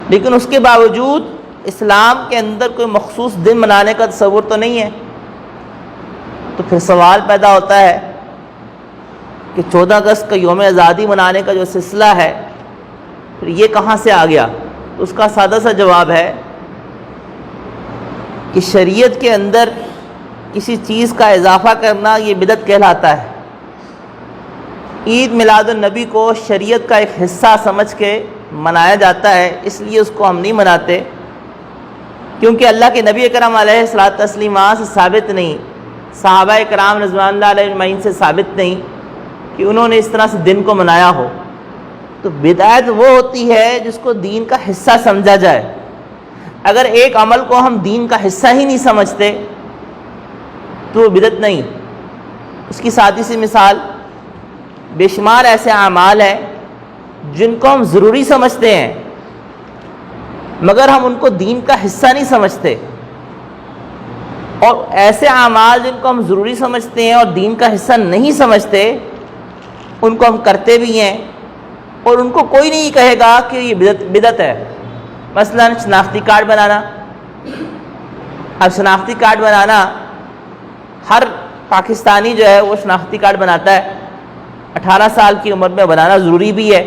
لیکن اس کے باوجود اسلام کے اندر کوئی مخصوص دن منانے کا تصور تو نہیں ہے. تو پھر سوال پیدا ہوتا ہے کہ 14 اگست کا یوم آزادی منانے کا جو سلسلہ ہے پھر یہ کہاں سے آ گیا؟ اس کا سادہ سا جواب ہے کہ شریعت کے اندر کسی چیز کا اضافہ کرنا یہ بدعت کہلاتا ہے. عید میلاد النبی کو شریعت کا ایک حصہ سمجھ کے منایا جاتا ہے، اس لیے اس کو ہم نہیں مناتے کیونکہ اللہ کے نبی اکرم علیہ الصلوۃ والتسلیمات سے ثابت نہیں، صحابہ کرام رضوان اللہ علیہ اجمعین سے ثابت نہیں کہ انہوں نے اس طرح سے دن کو منایا ہو. تو بدعت وہ ہوتی ہے جس کو دین کا حصہ سمجھا جائے. اگر ایک عمل کو ہم دین کا حصہ ہی نہیں سمجھتے تو وہ بدعت نہیں. اس کی سادی سی مثال، بے شمار ایسے اعمال ہیں جن کو ہم ضروری سمجھتے ہیں مگر ہم ان کو دین کا حصہ نہیں سمجھتے، اور ایسے اعمال جن کو ہم ضروری سمجھتے ہیں اور دین کا حصہ نہیں سمجھتے ان کو ہم کرتے بھی ہیں اور ان کو کوئی نہیں کہے گا کہ یہ بدعت ہے. مثلا شناختی کارڈ بنانا. اب شناختی کارڈ بنانا ہر پاکستانی جو ہے وہ شناختی کارڈ بناتا ہے، 18 سال کی عمر میں بنانا ضروری بھی ہے،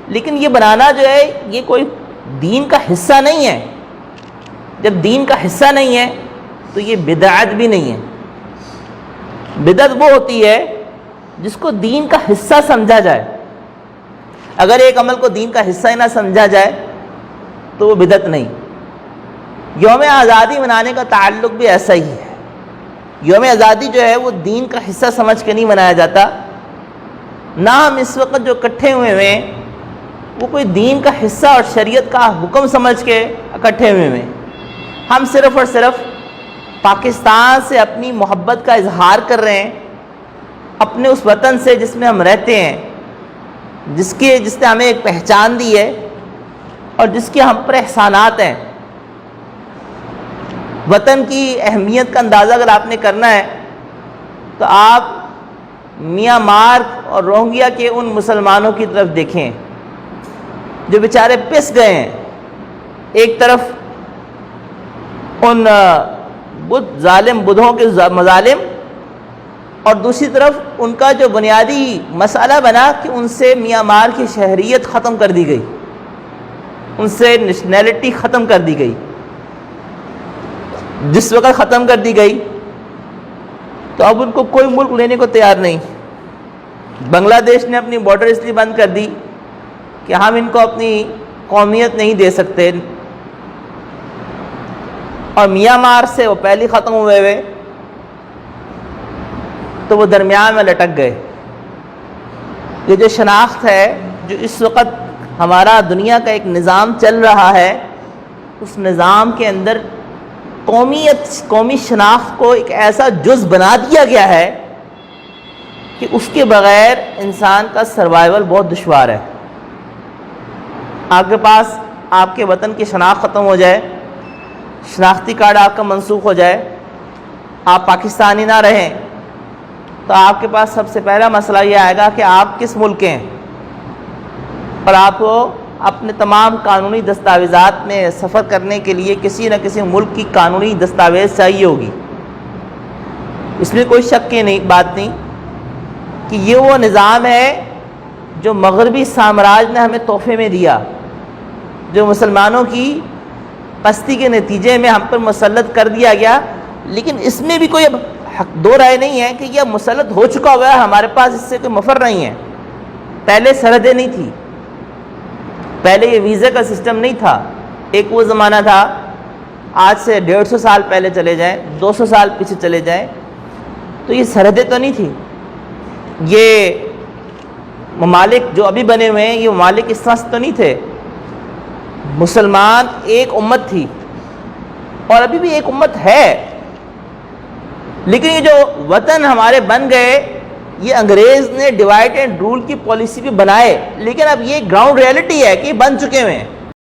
لیکن یہ بنانا جو ہے یہ کوئی دین کا حصہ نہیں ہے. جب دین کا حصہ نہیں ہے تو یہ بدعت بھی نہیں ہے. بدعت وہ ہوتی ہے جس کو دین کا حصہ سمجھا جائے. اگر ایک عمل کو دین کا حصہ ہی نہ سمجھا جائے تو وہ بدعت نہیں. یوم آزادی منانے کا تعلق بھی ایسا ہی ہے. یوم آزادی جو ہے وہ دین کا حصہ سمجھ کے نہیں منایا جاتا. نہ ہم اس وقت جو اکٹھے ہوئے ہیں وہ کوئی دین کا حصہ اور شریعت کا حکم سمجھ کے اکٹھے ہوئے ہیں. ہم صرف اور صرف پاکستان سے اپنی محبت کا اظہار کر رہے ہیں، اپنے اس وطن سے جس میں ہم رہتے ہیں، جس نے ہمیں ایک پہچان دی ہے اور جس کے ہم پر احسانات ہیں. وطن کی اہمیت کا اندازہ اگر آپ نے کرنا ہے تو آپ میانمار اور روہنگیا کے ان مسلمانوں کی طرف دیکھیں جو بیچارے پس گئے ہیں. ایک طرف ان ظالم بدھوں کے مظالم اور دوسری طرف ان کا جو بنیادی مسئلہ بنا کہ ان سے میانمار کی شہریت ختم کر دی گئی، ان سے نیشنلٹی ختم کر دی گئی. جس وقت ختم کر دی گئی تو اب ان کو کوئی ملک لینے کو تیار نہیں. بنگلہ دیش نے اپنی بارڈر اس لیے بند کر دی کہ ہم ان کو اپنی قومیت نہیں دے سکتے، اور میانمار سے وہ پہلے ختم ہوئے تو وہ درمیان میں لٹک گئے. یہ جو شناخت ہے، جو اس وقت ہمارا دنیا کا ایک نظام چل رہا ہے، اس نظام کے اندر قومی شناخت کو ایک ایسا جز بنا دیا گیا ہے کہ اس کے بغیر انسان کا سروائیول بہت دشوار ہے. آپ کے پاس آپ کے وطن کی شناخت ختم ہو جائے، شناختی کارڈ آپ کا منسوخ ہو جائے، آپ پاکستانی نہ رہیں تو آپ کے پاس سب سے پہلا مسئلہ یہ آئے گا کہ آپ کس ملک کے ہیں، اور آپ کو اپنے تمام قانونی دستاویزات میں سفر کرنے کے لیے کسی نہ کسی ملک کی قانونی دستاویز چاہیے ہوگی. اس میں کوئی شک کی بات نہیں کہ یہ وہ نظام ہے جو مغربی سامراج نے ہمیں تحفے میں دیا، جو مسلمانوں کی پستی کے نتیجے میں ہم پر مسلط کر دیا گیا. لیکن اس میں بھی کوئی دو رائے نہیں ہے کہ یہ مسلط ہو چکا ہوا ہے، ہمارے پاس اس سے کوئی مفر نہیں ہے. پہلے سرحدیں نہیں تھی، پہلے یہ ویزے کا سسٹم نہیں تھا. ایک وہ زمانہ تھا، آج سے 150 سال پہلے چلے جائیں، 200 سال پیچھے چلے جائیں تو یہ سرحدیں تو نہیں تھی. یہ ممالک جو ابھی بنے ہوئے ہیں یہ ممالک اس طرح سے تو نہیں تھے. مسلمان ایک امت تھی اور ابھی بھی ایک امت ہے، لیکن یہ جو وطن ہمارے بن گئے یہ انگریز نے ڈیوائڈ اینڈ رول کی پالیسی بھی بنائے، لیکن اب یہ گراؤنڈ ریئلٹی ہے کہ بن چکے ہوئے ہیں.